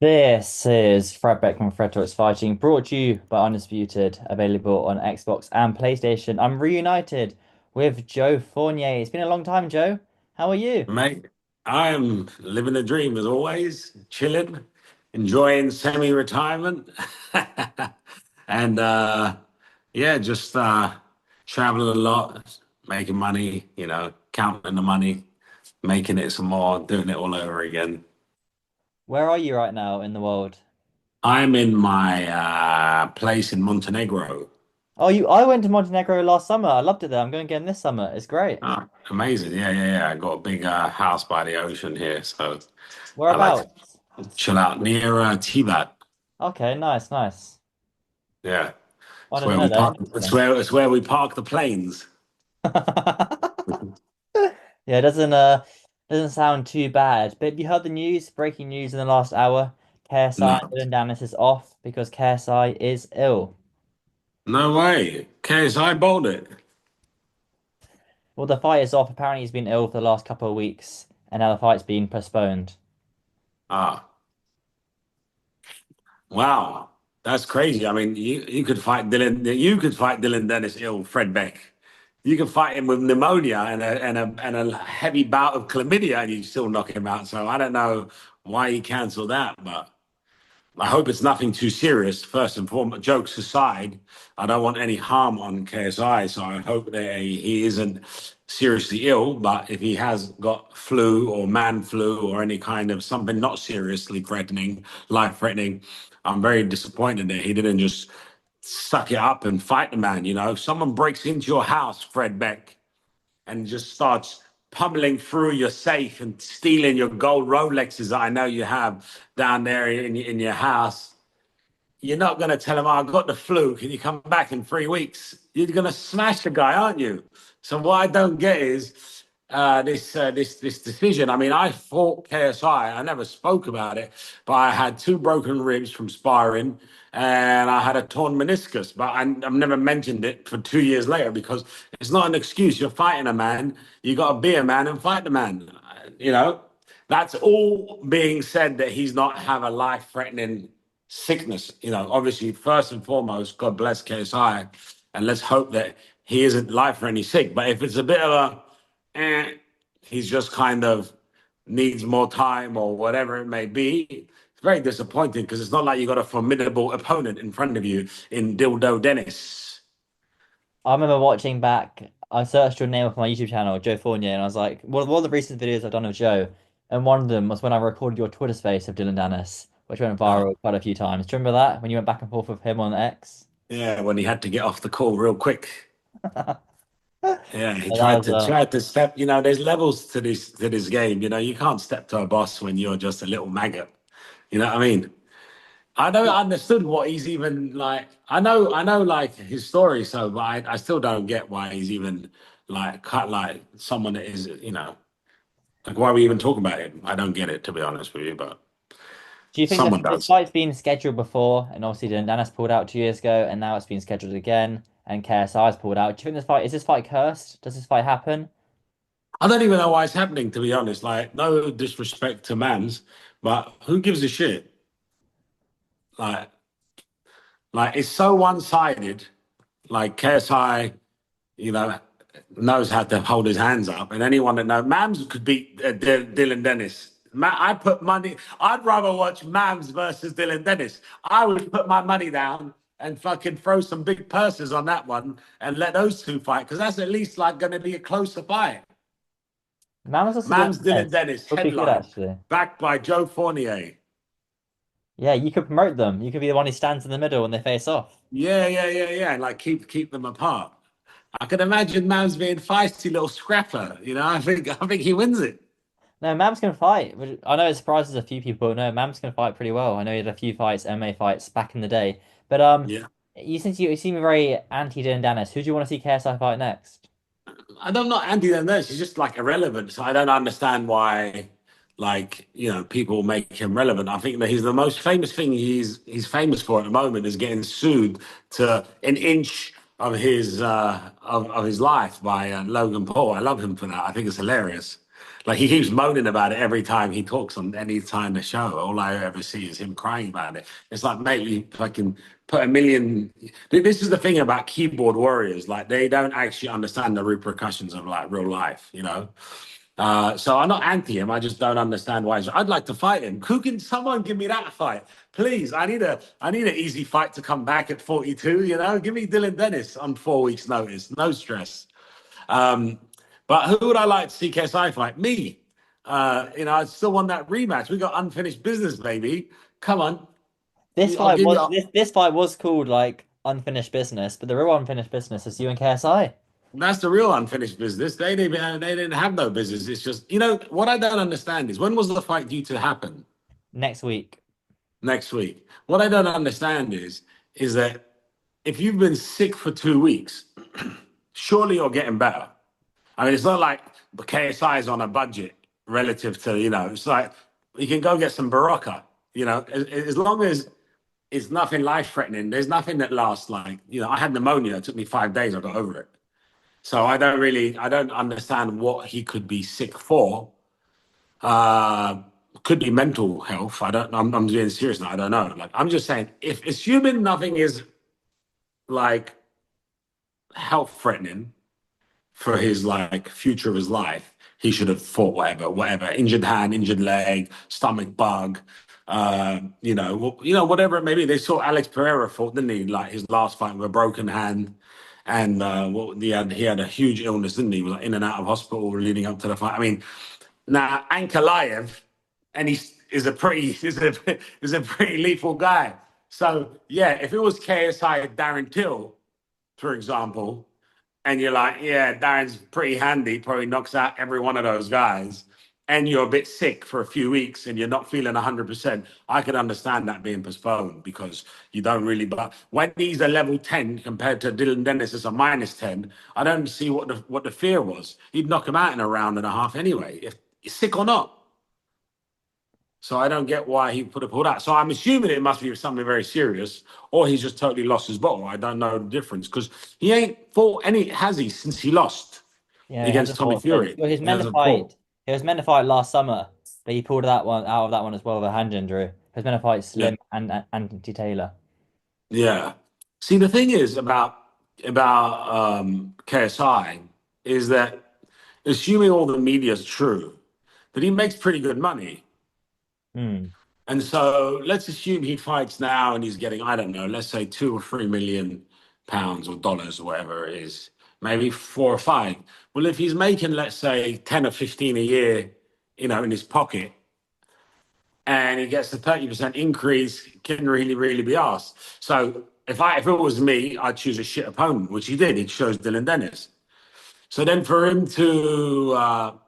This is Fred Beck and Fred Talks Fighting, brought to you by Undisputed, available on Xbox and PlayStation. I'm reunited with Joe Fournier. It's been a long time, Joe. How are you? Mate, I am living the dream as always, chilling, enjoying semi-retirement, and yeah, just traveling a lot, making money, counting the money, making it some more, doing it all over again. Where are you right now in the world? I'm in my place in Montenegro. Oh, I went to Montenegro last summer. I loved it there. I'm going again this summer. It's great. Ah, amazing. Yeah, yeah, yeah. I got a big house by the ocean here, so I like to Whereabouts? chill out near Tibat. Okay, nice, nice. Yeah. I didn't know that. Interesting. It's where we park the planes. Yeah, it doesn't sound too bad. But have you heard the news? Breaking news in the last hour. KSI No. and Dillon Danis is off because KSI is ill. No way. KSI bowled it. Well, the fight is off. Apparently, he's been ill for the last couple of weeks, and now the fight's been postponed. Ah, wow. That's crazy. I mean, you could fight Dylan Dennis ill, Fred Beck. You can fight him with pneumonia and a heavy bout of chlamydia and you still knock him out. So I don't know why he canceled that, but I hope it's nothing too serious. First and foremost, jokes aside, I don't want any harm on KSI, so I hope that he isn't seriously ill. But if he has got flu or man flu or any kind of something not seriously threatening, life threatening, I'm very disappointed that he didn't just suck it up and fight the man. If someone breaks into your house, Fred Beck, and just starts pummeling through your safe and stealing your gold Rolexes that I know you have down there in your house, you're not going to tell him, oh, I got the flu. Can you come back in 3 weeks? You're going to smash the guy, aren't you? So what I don't get is this decision. I mean, I fought KSI. I never spoke about it, but I had two broken ribs from sparring, and I had a torn meniscus. But I've never mentioned it for 2 years later because it's not an excuse. You're fighting a man. You got to be a man and fight the man. You know, that's all being said that he's not have a life-threatening sickness. Obviously, first and foremost, God bless KSI, and let's hope that he isn't life-threatening sick. But if it's a bit of he's just kind of needs more time or whatever it may be. It's very disappointing because it's not like you got a formidable opponent in front of you in Dildo Dennis. I remember watching back. I searched your name off my YouTube channel, Joe Fournier, and I was like, well, one of the recent videos I've done of Joe, and one of them was when I recorded your Twitter space of Dillon Danis, which went Uh, viral quite a few times. Do you remember that when you went back and forth with him on X? yeah, when he had to get off the call real quick. Yeah, he That was tried to step. There's levels to this game. You can't step to a boss when you're just a little maggot. You know what I mean? I don't understood what he's even like. I know, like his story. So, but I still don't get why he's even like cut like someone that is, like why are we even talking about him? I don't get it to be honest with you, but Do you think someone this does. fight's been scheduled before, and obviously Danis pulled out 2 years ago, and now it's been scheduled again, and KSI's pulled out? Do you think this fight cursed? Does this fight happen? I don't even know why it's happening to be honest. Like no disrespect to Mans, but who gives a shit? Like like it's so one sided. Like KSI, you know, knows how to hold his hands up, and anyone that knows Mams could beat Dylan Dennis. I put money. I'd rather watch Mams versus Dylan Dennis. I would put my money down and fucking throw some big purses on that one and let those two fight because that's at least like going to be a closer fight. Man was also doing Mams Dylan this. Dennis Would be good headline actually. backed by Joe Fournier. Yeah, you could promote them. You could be the one who stands in the middle when they face off. Yeah, yeah, yeah, yeah. And like keep them apart. I can imagine Mams being feisty little scrapper. I think he wins it. No, Mam's gonna fight. I know it surprises a few people. No, Mam's gonna fight pretty well. I know he had a few fights, MMA fights back in the day. But Yeah. you seem very anti Dylan Danis. Who do you want to see KSI fight next? I'm not anti them there. She's just like irrelevant. So I don't understand why, like, people make him relevant. I think that he's the most famous thing he's famous for at the moment is getting sued to an inch of his of his life by Logan Paul. I love him for that. I think it's hilarious. Like he keeps moaning about it every time he talks on any time the show. All I ever see is him crying about it. It's like, mate, you fucking put a million. This is the thing about keyboard warriors. Like they don't actually understand the repercussions of like real life, you know. So I'm not anti him. I just don't understand why. I'd like to fight him. Who can someone give me that fight, please? I need an easy fight to come back at 42. You know, give me Dillon Danis on 4 weeks' notice. No stress. Um, but who would I like to see KSI fight? Me. I still want that rematch. We got unfinished business, baby. Come on. I'll give you. This fight was called like unfinished business, but the real unfinished business is you and KSI That's the real unfinished business. They didn't have no business. It's just what I don't understand is when was the fight due to happen? next week. Next week. What I don't understand is that if you've been sick for 2 weeks, surely you're getting better. I mean, it's not like the KSI is on a budget relative to, it's like you can go get some Barocca, as long as it's nothing life threatening. There's nothing that lasts like, I had pneumonia. It took me 5 days. I got over it. So I don't understand what he could be sick for. Uh, could be mental health. I'm being serious now. I don't know. Like, I'm just saying, if assuming nothing is like health threatening, for his like future of his life, he should have fought whatever, injured hand, injured leg, stomach bug, whatever it may be. They saw Alex Pereira fought, didn't he? Like his last fight with a broken hand, and he had a huge illness, didn't he? He was like in and out of hospital leading up to the fight. I mean, now Ankalaev, and he is a pretty is a pretty lethal guy. So yeah, if it was KSI Darren Till, for example, and you're like, yeah, Darren's pretty handy, probably knocks out every one of those guys, and you're a bit sick for a few weeks and you're not feeling 100%, I could understand that being postponed because you don't really. But when he's a level 10 compared to Dillon Danis as a minus 10, I don't see what the fear was. He'd knock him out in a round and a half anyway, if sick or not. So I don't get why he put a pull out. So I'm assuming it must be something very serious, or he's just totally lost his bottle. I don't know the difference because he ain't fought any, has he, since he lost Yeah, he against hasn't Tommy fought. But Fury? he was He meant to hasn't fought. fight. He was meant to fight last summer, but he pulled that one out of that one as well with a hand injury. He was meant to fight Yeah, Slim and Anthony Taylor. yeah. See, the thing is about KSI is that assuming all the media is true, that he makes pretty good money. Hmm. And so let's assume he fights now and he's getting, I don't know, let's say 2 or 3 million pounds or dollars or whatever it is, maybe 4 or 5. Well, if he's making, let's say, 10 or 15 a year, in his pocket, and he gets a 30% increase, can really, really be asked. So if it was me, I'd choose a shit opponent, which he did. He chose Dillon Danis. So then for him to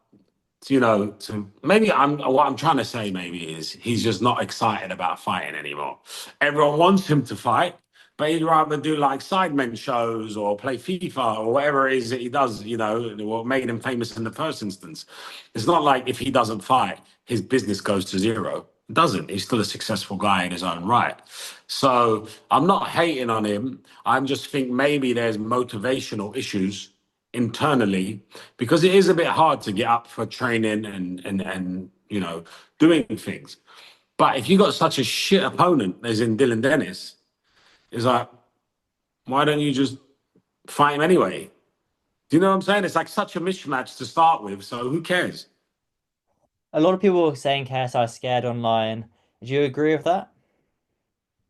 maybe what I'm trying to say maybe is he's just not excited about fighting anymore. Everyone wants him to fight, but he'd rather do like sidemen shows or play FIFA or whatever it is that he does, what made him famous in the first instance. It's not like if he doesn't fight, his business goes to zero. It doesn't. He's still a successful guy in his own right. So I'm not hating on him. I just think maybe there's motivational issues internally because it is a bit hard to get up for training and doing things. But if you got such a shit opponent as in Dillon Danis, it's like, why don't you just fight him anyway? Do you know what I'm saying? It's like such a mismatch to start with, so who cares? A lot of people were saying KSI is scared online. Do you agree with that?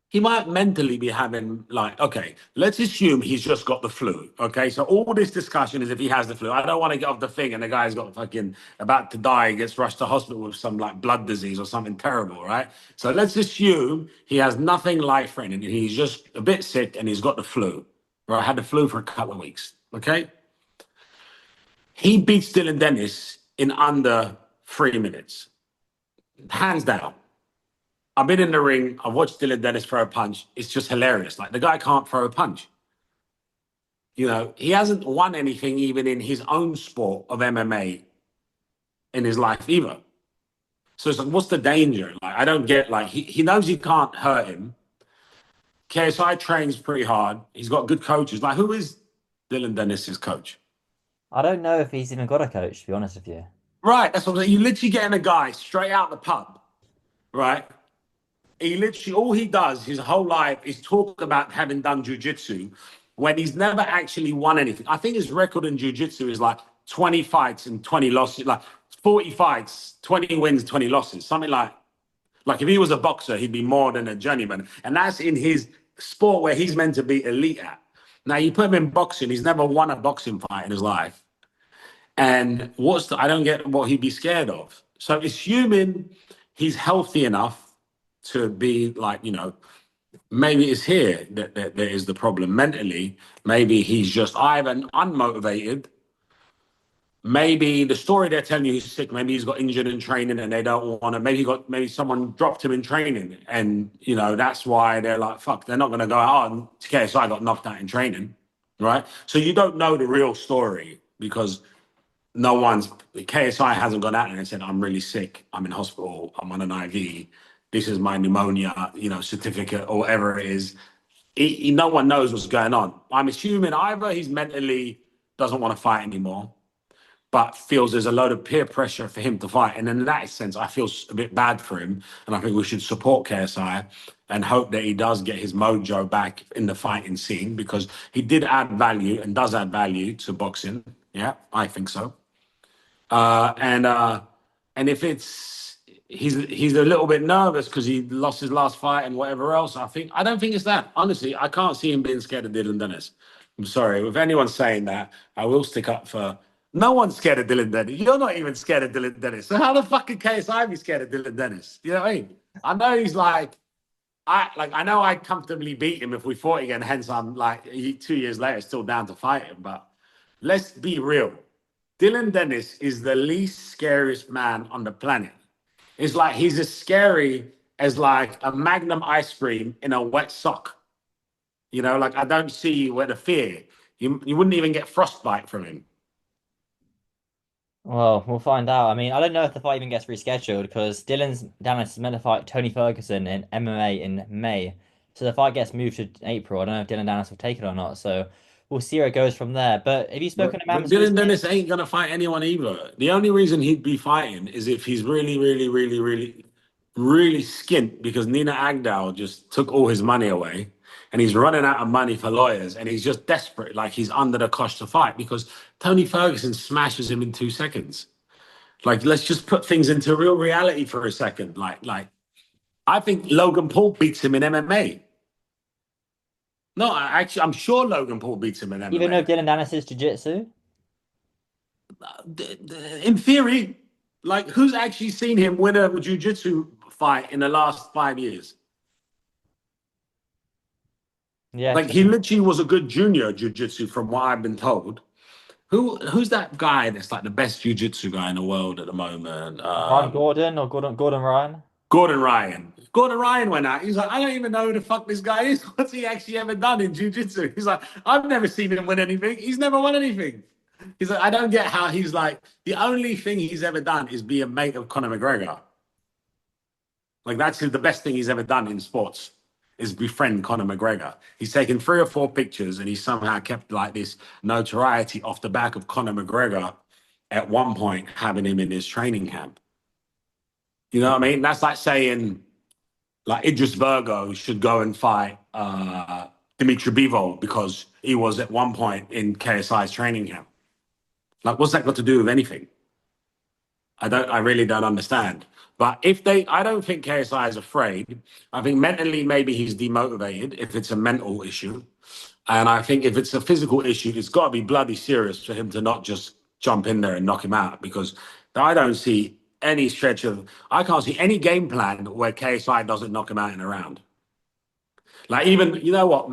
He might mentally be having like, okay, let's assume he's just got the flu. Okay, so all this discussion is if he has the flu. I don't want to get off the thing and the guy's got fucking about to die, gets rushed to hospital with some like blood disease or something terrible, right? So let's assume he has nothing life threatening and he's just a bit sick and he's got the flu. Right, had the flu for a couple of weeks. Okay, he beats Dylan Dennis in under 3 minutes, hands down. I've been in the ring. I've watched Dillon Danis throw a punch. It's just hilarious. Like the guy can't throw a punch. He hasn't won anything even in his own sport of MMA in his life either. So it's like, what's the danger? Like, I don't get like he knows he can't hurt him. KSI trains pretty hard. He's got good coaches. Like, who is Dillon Danis's coach? I don't know if he's even got a coach, to be honest with you. Right, that's what I'm saying. You literally getting a guy straight out the pub, right? He literally, all he does his whole life is talk about having done jujitsu when he's never actually won anything. I think his record in jujitsu is like 20 fights and 20 losses, like 40 fights, 20 wins, 20 losses, something like if he was a boxer, he'd be more than a journeyman. And that's in his sport where he's meant to be elite at. Now you put him in boxing, he's never won a boxing fight in his life. And I don't get what he'd be scared of. So assuming he's healthy enough to be like, maybe it's here that there is the problem mentally. Maybe he's just either unmotivated. Maybe the story they're telling you he's sick. Maybe he's got injured in training and they don't want to. Maybe someone dropped him in training, and that's why they're like, fuck. They're not going to go out. Oh, KSI got knocked out in training, right? So you don't know the real story because no one's KSI hasn't gone out there and said, I'm really sick, I'm in hospital, I'm on an IV, this is my pneumonia, certificate or whatever it is. No one knows what's going on. I'm assuming either he's mentally doesn't want to fight anymore, but feels there's a load of peer pressure for him to fight. And in that sense, I feel a bit bad for him. And I think we should support KSI and hope that he does get his mojo back in the fighting scene because he did add value and does add value to boxing. Yeah, I think so. And if he's a little bit nervous because he lost his last fight and whatever else, I don't think it's that. Honestly, I can't see him being scared of Dillon Danis. I'm sorry. If anyone's saying that, I will stick up for. No one's scared of Dillon Danis. You're not even scared of Dillon Danis. So how the fucking KSI be scared of Dillon Danis? You know what I mean? I know he's I know I'd comfortably beat him if we fought again. Hence, I'm 2 years later still down to fight him. But let's be real. Dillon Danis is the least scariest man on the planet. It's like he's as scary as like a Magnum ice cream in a wet sock. I don't see where the fear. You wouldn't even get frostbite from him. Well, we'll find out. I mean, I don't know if the fight even gets rescheduled because Dylan's Danis is meant to fight Tony Ferguson in MMA in May. So the fight gets moved to April. I don't know if Dylan Danis will take it or not. So we'll see where it goes from there. But have you spoken to But Mams Dillon recently? Dennis ain't gonna fight anyone either. The only reason he'd be fighting is if he's really, really, really, really, really skint because Nina Agdal just took all his money away and he's running out of money for lawyers and he's just desperate, like he's under the cosh to fight because Tony Ferguson smashes him in 2 seconds. Like, let's just put things into real reality for a second. I think Logan Paul beats him in MMA. No, I'm sure Logan Paul beats him in Even though MMA. Dylan Danis is jiu-jitsu? In theory, like who's actually seen him win a jiu-jitsu fight in the last 5 years? Yeah, Like he literally was a good junior jiu-jitsu from what I've been told. Who's that guy that's like the best jiu-jitsu guy in the world at the moment? Ryan Gordon or Gordon Ryan? Gordon Ryan. Gordon Ryan went out. He's like, I don't even know who the fuck this guy is. What's he actually ever done in jiu-jitsu? He's like, I've never seen him win anything. He's never won anything. He's like, I don't get how he's like, the only thing he's ever done is be a mate of Conor McGregor. Like that's the best thing he's ever done in sports is befriend Conor McGregor. He's taken 3 or 4 pictures and he somehow kept like this notoriety off the back of Conor McGregor at one point having him in his training camp. You know what I mean? That's like saying like Idris Virgo should go and fight Dimitri Bivol because he was at one point in KSI's training camp. Like, what's that got to do with anything? I really don't understand. But I don't think KSI is afraid. I think mentally, maybe he's demotivated if it's a mental issue. And I think if it's a physical issue, it's got to be bloody serious for him to not just jump in there and knock him out because I don't see I can't see any game plan where KSI doesn't knock him out in a round. Like even, you know what,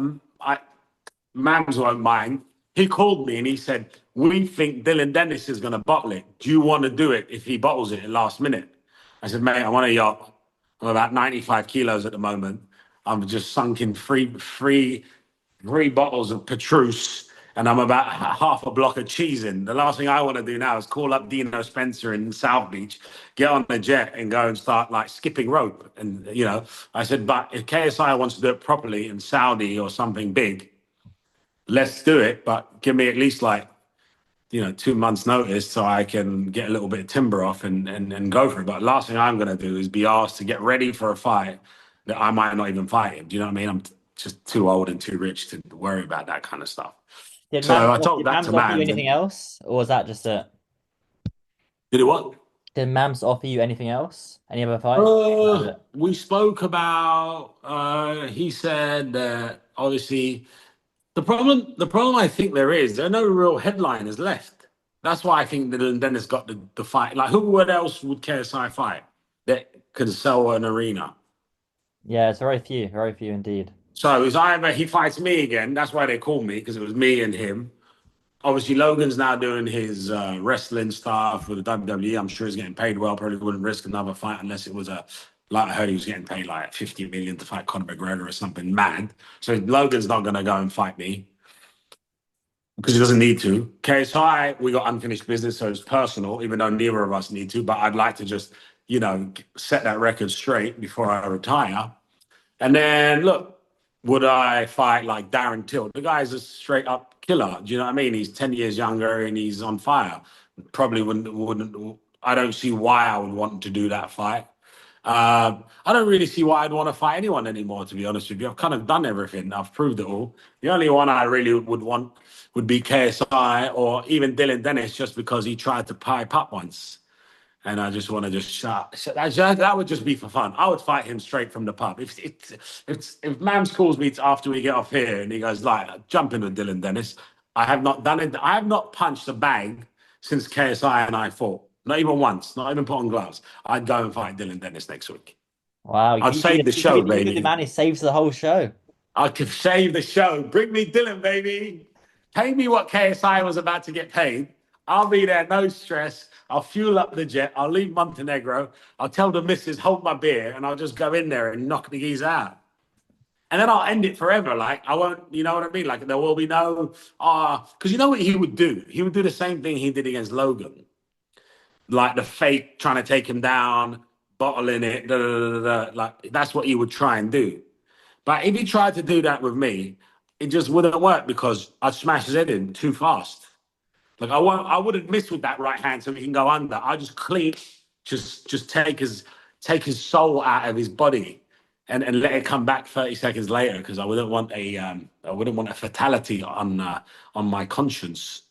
Mams won't mind. He called me and he said, we think Dillon Danis is going to bottle it. Do you want to do it if he bottles it at last minute? I said, mate, I'm on a yacht. I'm about 95 kilos at the moment. I'm just sunk in three bottles of Petrus and I'm about half a block of cheese in. The last thing I want to do now is call up Dino Spencer in South Beach, get on a jet and go and start like skipping rope. And, I said, but if KSI wants to do it properly in Saudi or something big, let's do it. But give me at least like, 2 months notice so I can get a little bit of timber off and go for it. But last thing I'm gonna do is be asked to get ready for a fight that I might not even fight him. Do you know what I mean? I'm just too old and too rich to worry about that kind of stuff. So I told Did that to Mams offer you Mans anything and else, or was that just it? did it what? Did Mams offer you anything else? Any other fights? That was it. We spoke about he said that obviously the problem I think there are no real headliners left. That's why I think that Dennis got the fight. Like who else would KSI fight that could sell an arena? Yeah, it's very few indeed. So it's either he fights me again, that's why they called me, because it was me and him. Obviously, Logan's now doing his wrestling stuff with the WWE. I'm sure he's getting paid well. Probably wouldn't risk another fight unless it was like I heard he was getting paid like 50 million to fight Conor McGregor or something mad. So Logan's not going to go and fight me because he doesn't need to. KSI, we got unfinished business, so it's personal, even though neither of us need to. But I'd like to just, set that record straight before I retire. And then look, would I fight like Darren Till? The guy's a straight up killer. Do you know what I mean? He's 10 years younger and he's on fire. Probably wouldn't. I don't see why I would want to do that fight. I don't really see why I'd want to fight anyone anymore, to be honest with you. I've kind of done everything. I've proved it all. The only one I really would want would be KSI or even Dillon Danis, just because he tried to pipe up once. And I just want to just that would just be for fun. I would fight him straight from the pub. If Mams calls me after we get off here and he goes like, jump in with Dillon Danis, I have not done it. I have not punched a bag since KSI and I fought. Not even once. Not even put on gloves. I'd go and fight Dillon Danis next week. Wow, I'd save the show, you could be the baby. man who saves the whole show. I could save the show. Bring me Dillon, baby. Pay me what KSI was about to get paid. I'll be there, no stress. I'll fuel up the jet. I'll leave Montenegro. I'll tell the missus, hold my beer, and I'll just go in there and knock the geese out. And then I'll end it forever. Like, I won't, you know what I mean? Like, there will be no, because you know what he would do? He would do the same thing he did against Logan. Like the fake trying to take him down, bottling it, da, da, da, da, da. Like, that's what he would try and do. But if he tried to do that with me, it just wouldn't work because I'd smash his head in too fast. Like I wouldn't miss with that right hand so he can go under. I just clean, just take his soul out of his body and let it come back 30 seconds later because I wouldn't want a fatality on my conscience.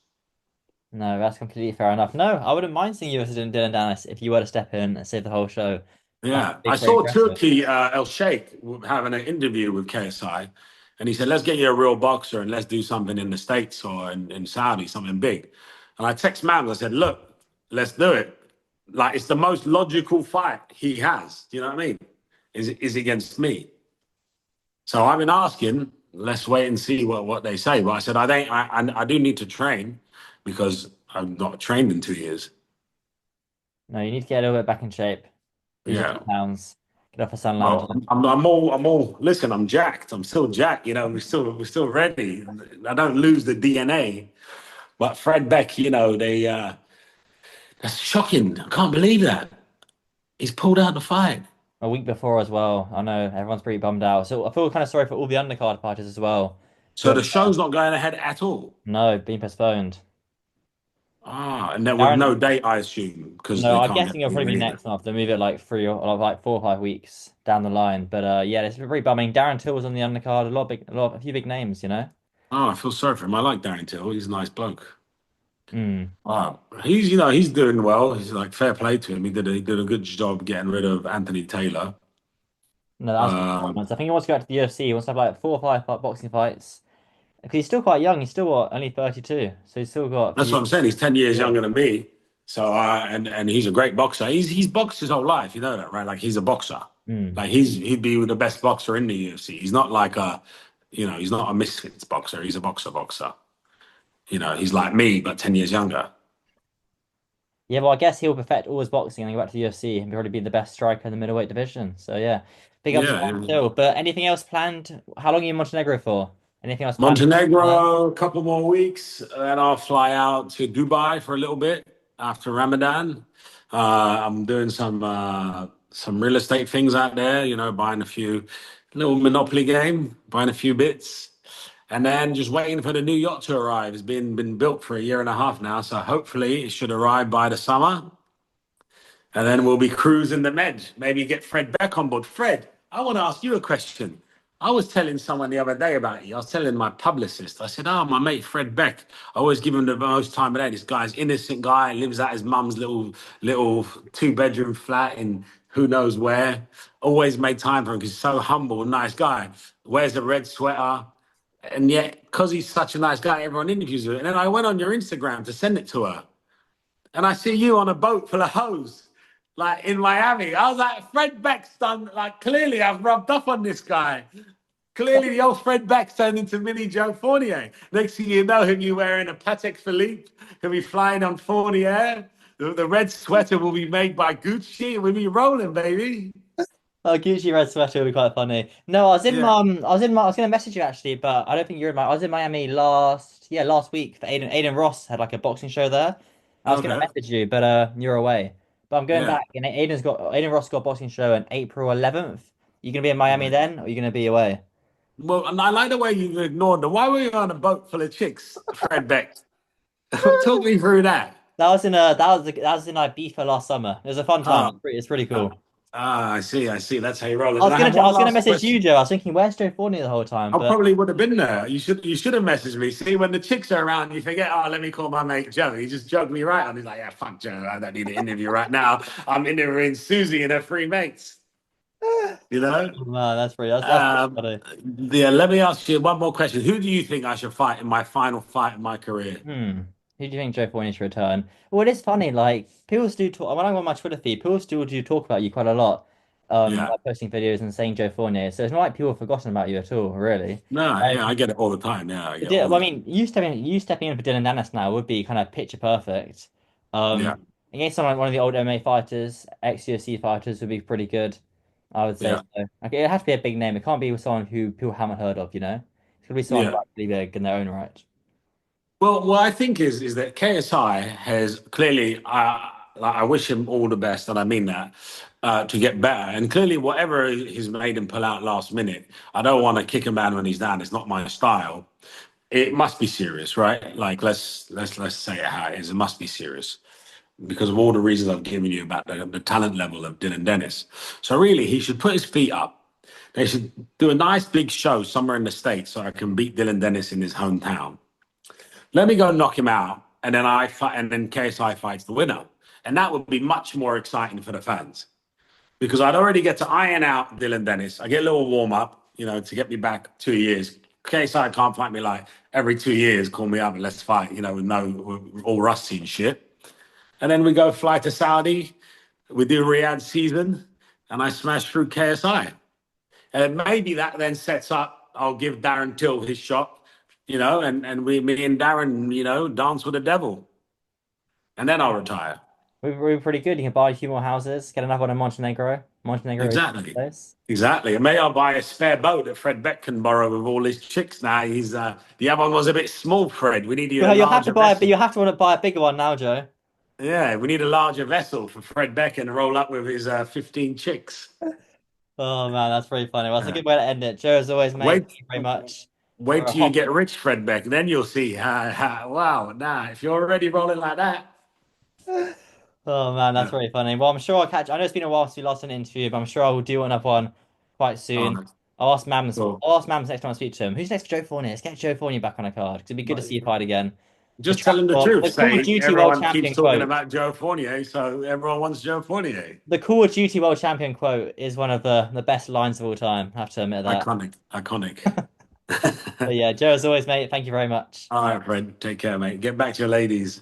No, that's completely fair enough. No, I wouldn't mind seeing you versus Dylan Danis if you were to step in and save the whole show. That Yeah, would I be very saw impressive. Turkey El Sheikh having an interview with KSI, and he said, "Let's get you a real boxer and let's do something in the States or in Saudi, something big." And I text Mams, I said, "Look, let's do it. Like it's the most logical fight he has. Do you know what I mean? Is against me." So I've been asking. Let's wait and see what they say. But I said, I do need to train because I'm not trained in 2 years. No, you need to get a little bit back in shape. Lose a few Yeah. pounds. Get off a sun lounger. Well, I'm all. Listen, I'm jacked. I'm still jacked. We're still ready. I don't lose the DNA. But Fred Beck, that's shocking. I can't believe that he's pulled out the fight. A week before as well. I know everyone's pretty bummed out. So I feel kind of sorry for all the undercard fighters as well. So But the show's not going ahead at all. no, being postponed. And then with no Darren, date, I assume, because no, they I'm can't get guessing it'll the probably be arena. next month. They'll move it like 4 or 5 weeks down the line. But yeah, it's pretty bumming. Darren Till was on the undercard. A few big names, you know. Oh, I feel sorry for him. I like Darren Till. He's a nice bloke. Mm. He's doing well. He's like fair play to him. He did a good job getting rid of Anthony Taylor. No, that's good Um, performance. I think he wants to go back to the UFC. He wants to have like 4 or 5 boxing fights. Because he's still quite young. He's still what, only 32. So he's still got a That's few. what I'm saying. He's 10 years Yeah. younger than me. So and he's a great boxer. He's boxed his whole life. You know that, right? Like he's a boxer. Mm. Like he'd be the best boxer in the UFC. He's not like he's not a misfits boxer. He's a boxer. He's like me, but 10 years younger. Yeah, well, I guess he'll perfect all his boxing and then go back to the UFC and probably be the best striker in the middleweight division. So yeah, big ups to Yeah. Darren Till. But anything else planned? How long are you in Montenegro for? Anything else planned? Montenegro, a couple more weeks, then I'll fly out to Dubai for a little bit after Ramadan. I'm doing some real estate things out there, buying a few little Monopoly game, buying a few bits. And then just waiting for the new yacht to arrive. It's been built for a year and a half now, so hopefully it should arrive by the summer. And then we'll be cruising the Med. Maybe get Fred Beck on board. Fred, I want to ask you a question. I was telling someone the other day about you. I was telling my publicist. I said, "Oh, my mate Fred Beck. I always give him the most time of day. This guy's innocent guy, lives at his mum's little 2 bedroom flat in who knows where. Always made time for him because he's so humble, nice guy. Wears a red sweater, and yet because he's such a nice guy, everyone interviews him. And then I went on your Instagram to send it to her, and I see you on a boat full of hoes, like in Miami. I was like, Fred Beck's done, like, clearly I've rubbed off on this guy. Clearly, the old Fred Beck's turned into mini Joe Fournier. Next thing you know, he'll be wearing a Patek Philippe. He'll be flying on Fournier. The red sweater will be made by Gucci. We'll be rolling, baby. Oh, Gucci red sweater would be quite funny. No, Yeah. I was gonna message you actually, but I don't think you're in my. I was in Miami last week for Aiden Ross had like a boxing show there. I was gonna Okay. message you, but you're away. But I'm going Yeah. back, and Aiden Ross got a boxing show on April 11th. You gonna be in Miami Okay. then, or you gonna be away? Well, and I like the way you ignored them. Why were you on a boat full of chicks, Fred Beck? Talk me through that. That was in Ibiza last summer. It was a fun time. Oh, It's pretty uh, cool. I see. I see. That's how you roll it. And I have I one was gonna last message you, question. Joe. I was thinking, where's Joe Fournier the whole time? I But probably would have been there. You should have messaged me. See, when the chicks are around, you forget, oh, let me call my mate Joe. He just jogged me right on. He's like, yeah, fuck Joe. I don't need an interview right now. I'm interviewing Susie and her three mates. You know? man, that's pretty Um, funny. yeah, let me ask you one more question. Who do you think I should fight in my final fight in my career? Who do you think Joe Fournier should return? Well, it is funny. Like people do talk. When I'm on my Twitter feed, people still do talk about you quite a lot. Yeah. By posting videos and saying Joe Fournier. So it's not like people have forgotten about you at all, really. No, yeah, I Um, get it all the time. Yeah, I get it well, all the I time. mean, you stepping in for Dillon Danis now would be kind of picture perfect. Yeah, Against someone like one of the old MMA fighters, ex-UFC fighters would be pretty good. I would say yeah, so. Okay, it has to be a big name. It can't be with someone who people haven't heard of, you know? It's gonna be someone yeah. like really big in their own right. Well, what I think is that KSI has clearly, like, I wish him all the best, and I mean that, to get better. And clearly, whatever he's made him pull out last minute, I don't want to kick him down when he's down. It's not my style. It must be serious, right? Like, let's say it how it is. It must be serious because of all the reasons I've given you about the talent level of Dillon Dennis. So really, he should put his feet up. They should do a nice big show somewhere in the States so I can beat Dillon Dennis in his hometown. Let me go knock him out, and then I fight, and then KSI fights the winner, and that would be much more exciting for the fans because I'd already get to iron out Dillon Dennis. I get a little warm up, to get me back 2 years. KSI can't fight me like every 2 years. Call me up and let's fight, with no with all rusty and shit. And then we go fly to Saudi. We do Riyadh season, and I smash through KSI. And maybe that then sets up. I'll give Darren Till his shot, and me and Darren, dance with the devil, and then I'll retire. We're pretty good. You can buy a few more houses, get another one in Montenegro. Montenegro is a Exactly, place. exactly. And may I buy a spare boat that Fred Beck can borrow with all his chicks now? He's the other one was a bit small, Fred. We need you a You'll have to larger buy, but vessel. you'll have to want to buy a bigger one now, Joe. Yeah, we need a larger vessel for Fred Beck and roll up with his 15 chicks. Oh man, that's pretty funny. Well, that's a Uh, good way to end it. Joe, as always, mate, wait, thank you very much for wait till you hop. get rich, Fred Beck. Then you'll see. Wow, nah, if you're already rolling like that. Oh man, that's Uh, very funny. Well, I'm sure I'll catch. I know it's been a while since we lost an interview, but I'm sure I will do another one quite all soon. right, cool. I'll ask Mams next time I speak to him. Who's next for Joe Fournier? Let's get Joe Fournier back on a card because it'd be good to see you fight again. Just tell him the truth. The Call of Say Duty World everyone keeps Champion talking quote. about Joe Fournier, so everyone wants Joe Fournier. The Call of Duty World Champion quote is one of the best lines of all time. I have to admit that. Iconic, iconic. But yeah, Joe, as always, mate, thank you very much. All right, Fred. Take care, mate. Get back to your ladies.